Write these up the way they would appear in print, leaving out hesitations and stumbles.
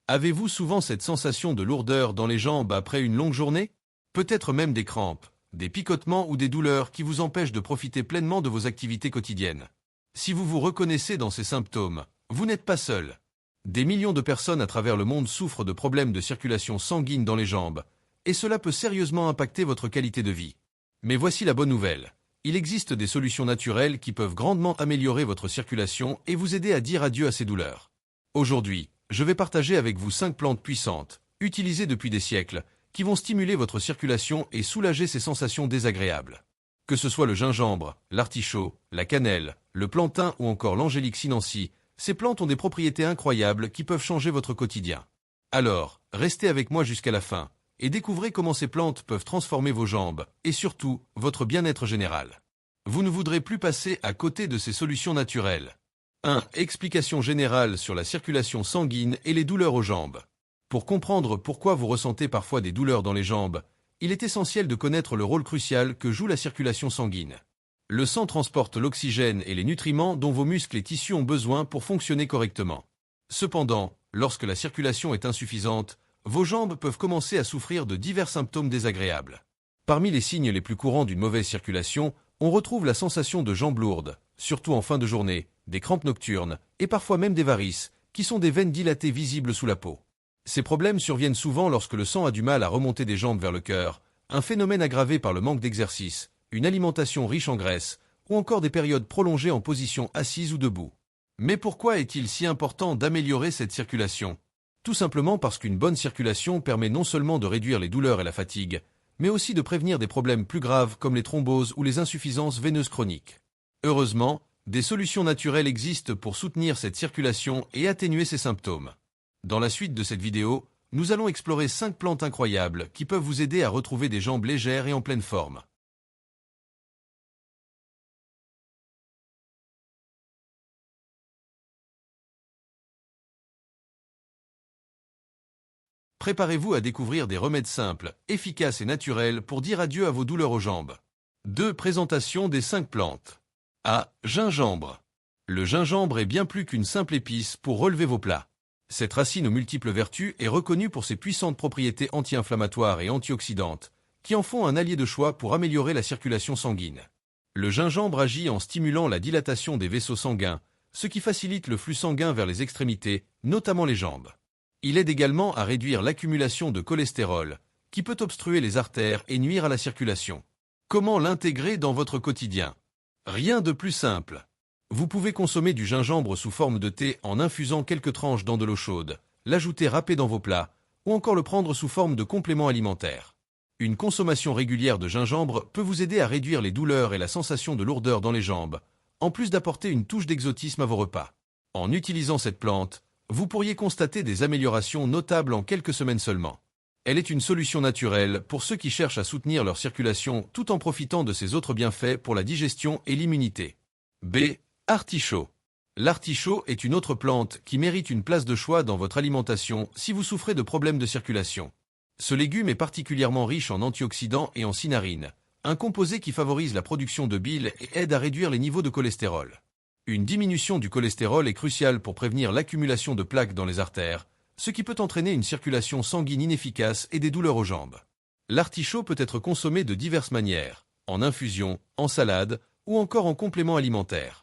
Avez-vous souvent cette sensation de lourdeur dans les jambes après une longue journée? Peut-être même des crampes, des picotements ou des douleurs qui vous empêchent de profiter pleinement de vos activités quotidiennes. Si vous vous reconnaissez dans ces symptômes, vous n'êtes pas seul. Des millions de personnes à travers le monde souffrent de problèmes de circulation sanguine dans les jambes, et cela peut sérieusement impacter votre qualité de vie. Mais voici la bonne nouvelle. Il existe des solutions naturelles qui peuvent grandement améliorer votre circulation et vous aider à dire adieu à ces douleurs. Aujourd'hui, je vais partager avec vous 5 plantes puissantes, utilisées depuis des siècles, qui vont stimuler votre circulation et soulager ces sensations désagréables. Que ce soit le gingembre, l'artichaut, la cannelle, le plantain ou encore l'angélique sinensis, ces plantes ont des propriétés incroyables qui peuvent changer votre quotidien. Alors, restez avec moi jusqu'à la fin, et découvrez comment ces plantes peuvent transformer vos jambes, et surtout, votre bien-être général. Vous ne voudrez plus passer à côté de ces solutions naturelles. 1. Explication générale sur la circulation sanguine et les douleurs aux jambes. Pour comprendre pourquoi vous ressentez parfois des douleurs dans les jambes, il est essentiel de connaître le rôle crucial que joue la circulation sanguine. Le sang transporte l'oxygène et les nutriments dont vos muscles et tissus ont besoin pour fonctionner correctement. Cependant, lorsque la circulation est insuffisante, vos jambes peuvent commencer à souffrir de divers symptômes désagréables. Parmi les signes les plus courants d'une mauvaise circulation, on retrouve la sensation de jambes lourdes, surtout en fin de journée, des crampes nocturnes, et parfois même des varices, qui sont des veines dilatées visibles sous la peau. Ces problèmes surviennent souvent lorsque le sang a du mal à remonter des jambes vers le cœur, un phénomène aggravé par le manque d'exercice, une alimentation riche en graisse, ou encore des périodes prolongées en position assise ou debout. Mais pourquoi est-il si important d'améliorer cette circulation? Tout simplement parce qu'une bonne circulation permet non seulement de réduire les douleurs et la fatigue, mais aussi de prévenir des problèmes plus graves comme les thromboses ou les insuffisances veineuses chroniques. Heureusement, des solutions naturelles existent pour soutenir cette circulation et atténuer ces symptômes. Dans la suite de cette vidéo, nous allons explorer 5 plantes incroyables qui peuvent vous aider à retrouver des jambes légères et en pleine forme. Préparez-vous à découvrir des remèdes simples, efficaces et naturels pour dire adieu à vos douleurs aux jambes. 2. Présentation des 5 plantes. A. Gingembre. Le gingembre est bien plus qu'une simple épice pour relever vos plats. Cette racine aux multiples vertus est reconnue pour ses puissantes propriétés anti-inflammatoires et antioxydantes, qui en font un allié de choix pour améliorer la circulation sanguine. Le gingembre agit en stimulant la dilatation des vaisseaux sanguins, ce qui facilite le flux sanguin vers les extrémités, notamment les jambes. Il aide également à réduire l'accumulation de cholestérol, qui peut obstruer les artères et nuire à la circulation. Comment l'intégrer dans votre quotidien? Rien de plus simple. Vous pouvez consommer du gingembre sous forme de thé en infusant quelques tranches dans de l'eau chaude, l'ajouter râpé dans vos plats, ou encore le prendre sous forme de complément alimentaire. Une consommation régulière de gingembre peut vous aider à réduire les douleurs et la sensation de lourdeur dans les jambes, en plus d'apporter une touche d'exotisme à vos repas. En utilisant cette plante, vous pourriez constater des améliorations notables en quelques semaines seulement. Elle est une solution naturelle pour ceux qui cherchent à soutenir leur circulation tout en profitant de ses autres bienfaits pour la digestion et l'immunité. B. Artichaut. L'artichaut est une autre plante qui mérite une place de choix dans votre alimentation si vous souffrez de problèmes de circulation. Ce légume est particulièrement riche en antioxydants et en cinarine, un composé qui favorise la production de bile et aide à réduire les niveaux de cholestérol. Une diminution du cholestérol est cruciale pour prévenir l'accumulation de plaques dans les artères, ce qui peut entraîner une circulation sanguine inefficace et des douleurs aux jambes. L'artichaut peut être consommé de diverses manières, en infusion, en salade ou encore en complément alimentaire.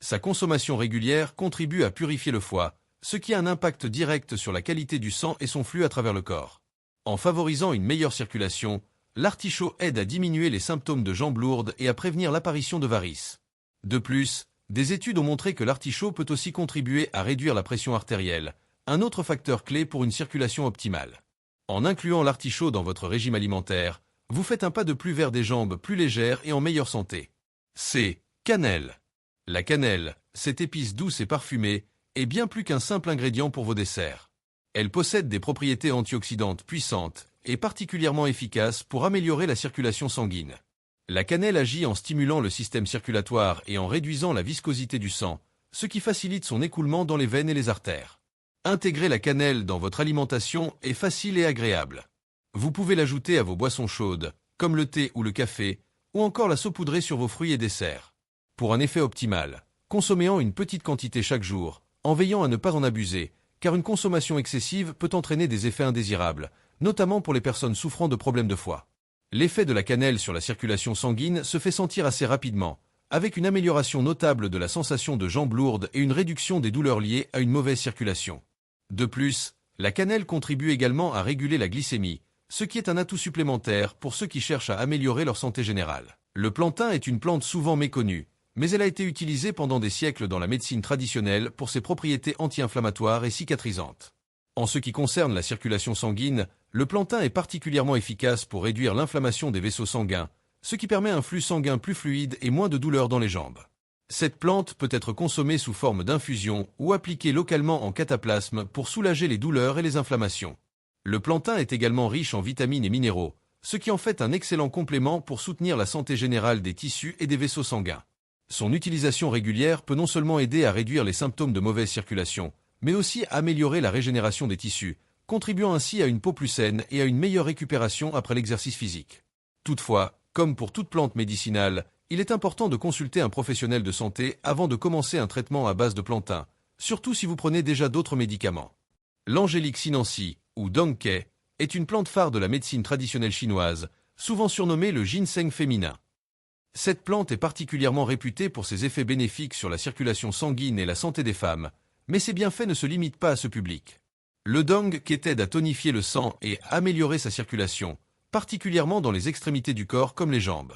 Sa consommation régulière contribue à purifier le foie, ce qui a un impact direct sur la qualité du sang et son flux à travers le corps. En favorisant une meilleure circulation, l'artichaut aide à diminuer les symptômes de jambes lourdes et à prévenir l'apparition de varices. De plus, des études ont montré que l'artichaut peut aussi contribuer à réduire la pression artérielle, un autre facteur clé pour une circulation optimale. En incluant l'artichaut dans votre régime alimentaire, vous faites un pas de plus vers des jambes plus légères et en meilleure santé. C. Cannelle. La cannelle, cette épice douce et parfumée, est bien plus qu'un simple ingrédient pour vos desserts. Elle possède des propriétés antioxydantes puissantes et particulièrement efficaces pour améliorer la circulation sanguine. La cannelle agit en stimulant le système circulatoire et en réduisant la viscosité du sang, ce qui facilite son écoulement dans les veines et les artères. Intégrer la cannelle dans votre alimentation est facile et agréable. Vous pouvez l'ajouter à vos boissons chaudes, comme le thé ou le café, ou encore la saupoudrer sur vos fruits et desserts. Pour un effet optimal, consommez en une petite quantité chaque jour, en veillant à ne pas en abuser, car une consommation excessive peut entraîner des effets indésirables, notamment pour les personnes souffrant de problèmes de foie. L'effet de la cannelle sur la circulation sanguine se fait sentir assez rapidement, avec une amélioration notable de la sensation de jambes lourdes et une réduction des douleurs liées à une mauvaise circulation. De plus, la cannelle contribue également à réguler la glycémie, ce qui est un atout supplémentaire pour ceux qui cherchent à améliorer leur santé générale. Le plantain est une plante souvent méconnue, mais elle a été utilisée pendant des siècles dans la médecine traditionnelle pour ses propriétés anti-inflammatoires et cicatrisantes. En ce qui concerne la circulation sanguine, le plantain est particulièrement efficace pour réduire l'inflammation des vaisseaux sanguins, ce qui permet un flux sanguin plus fluide et moins de douleurs dans les jambes. Cette plante peut être consommée sous forme d'infusion ou appliquée localement en cataplasme pour soulager les douleurs et les inflammations. Le plantain est également riche en vitamines et minéraux, ce qui en fait un excellent complément pour soutenir la santé générale des tissus et des vaisseaux sanguins. Son utilisation régulière peut non seulement aider à réduire les symptômes de mauvaise circulation, mais aussi à améliorer la régénération des tissus, contribuant ainsi à une peau plus saine et à une meilleure récupération après l'exercice physique. Toutefois, comme pour toute plante médicinale, il est important de consulter un professionnel de santé avant de commencer un traitement à base de plantain, surtout si vous prenez déjà d'autres médicaments. L'Angélique sinensis, ou Dongquai, est une plante phare de la médecine traditionnelle chinoise, souvent surnommée le ginseng féminin. Cette plante est particulièrement réputée pour ses effets bénéfiques sur la circulation sanguine et la santé des femmes, mais ses bienfaits ne se limitent pas à ce public. Le Dongquai aide à tonifier le sang et à améliorer sa circulation, particulièrement dans les extrémités du corps comme les jambes.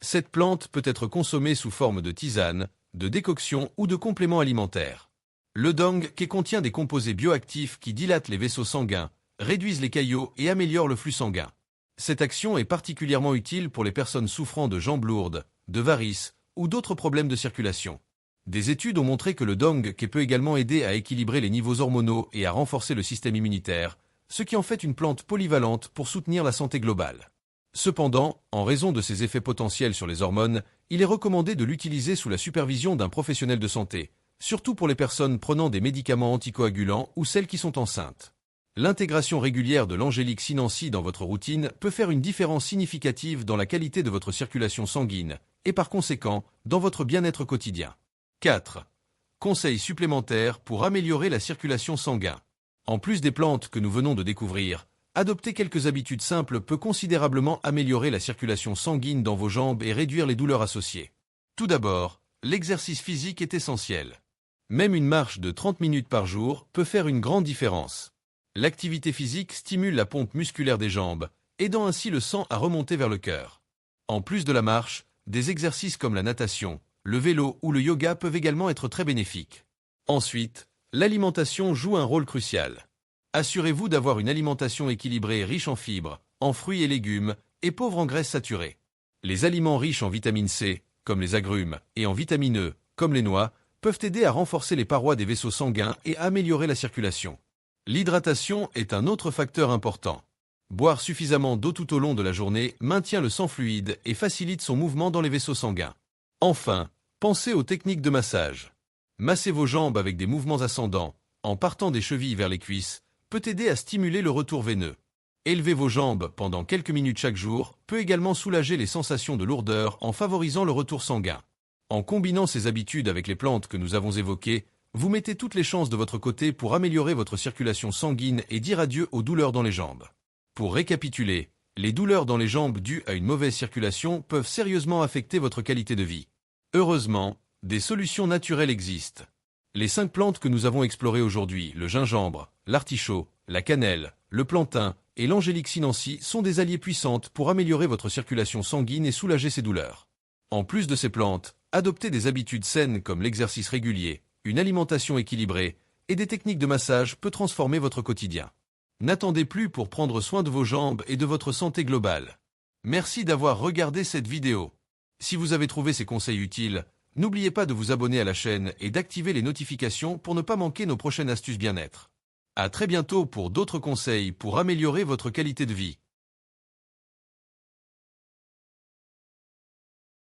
Cette plante peut être consommée sous forme de tisane, de décoction ou de complément alimentaire. Le Dongquai contient des composés bioactifs qui dilatent les vaisseaux sanguins, réduisent les caillots et améliorent le flux sanguin. Cette action est particulièrement utile pour les personnes souffrant de jambes lourdes, de varices ou d'autres problèmes de circulation. Des études ont montré que le Dongquai peut également aider à équilibrer les niveaux hormonaux et à renforcer le système immunitaire, ce qui en fait une plante polyvalente pour soutenir la santé globale. Cependant, en raison de ses effets potentiels sur les hormones, il est recommandé de l'utiliser sous la supervision d'un professionnel de santé, surtout pour les personnes prenant des médicaments anticoagulants ou celles qui sont enceintes. L'intégration régulière de l'Angélique sinensis dans votre routine peut faire une différence significative dans la qualité de votre circulation sanguine et par conséquent dans votre bien-être quotidien. 4. Conseils supplémentaires pour améliorer la circulation sanguine. En plus des plantes que nous venons de découvrir, adopter quelques habitudes simples peut considérablement améliorer la circulation sanguine dans vos jambes et réduire les douleurs associées. Tout d'abord, l'exercice physique est essentiel. Même une marche de 30 minutes par jour peut faire une grande différence. L'activité physique stimule la pompe musculaire des jambes, aidant ainsi le sang à remonter vers le cœur. En plus de la marche, des exercices comme la natation, le vélo ou le yoga peuvent également être très bénéfiques. Ensuite, l'alimentation joue un rôle crucial. Assurez-vous d'avoir une alimentation équilibrée riche en fibres, en fruits et légumes, et pauvre en graisses saturées. Les aliments riches en vitamine C, comme les agrumes, et en vitamine E, comme les noix, peuvent aider à renforcer les parois des vaisseaux sanguins et à améliorer la circulation. L'hydratation est un autre facteur important. Boire suffisamment d'eau tout au long de la journée maintient le sang fluide et facilite son mouvement dans les vaisseaux sanguins. Enfin, pensez aux techniques de massage. Masser vos jambes avec des mouvements ascendants, en partant des chevilles vers les cuisses, peut aider à stimuler le retour veineux. Élever vos jambes pendant quelques minutes chaque jour peut également soulager les sensations de lourdeur en favorisant le retour sanguin. En combinant ces habitudes avec les plantes que nous avons évoquées, vous mettez toutes les chances de votre côté pour améliorer votre circulation sanguine et dire adieu aux douleurs dans les jambes. Pour récapituler, les douleurs dans les jambes dues à une mauvaise circulation peuvent sérieusement affecter votre qualité de vie. Heureusement, des solutions naturelles existent. Les 5 plantes que nous avons explorées aujourd'hui, le gingembre, l'artichaut, la cannelle, le plantain et l'Angélique sinensis sont des alliés puissantes pour améliorer votre circulation sanguine et soulager ces douleurs. En plus de ces plantes, adoptez des habitudes saines comme l'exercice régulier, une alimentation équilibrée et des techniques de massage peut transformer votre quotidien. N'attendez plus pour prendre soin de vos jambes et de votre santé globale. Merci d'avoir regardé cette vidéo. Si vous avez trouvé ces conseils utiles, n'oubliez pas de vous abonner à la chaîne et d'activer les notifications pour ne pas manquer nos prochaines astuces bien-être. À très bientôt pour d'autres conseils pour améliorer votre qualité de vie.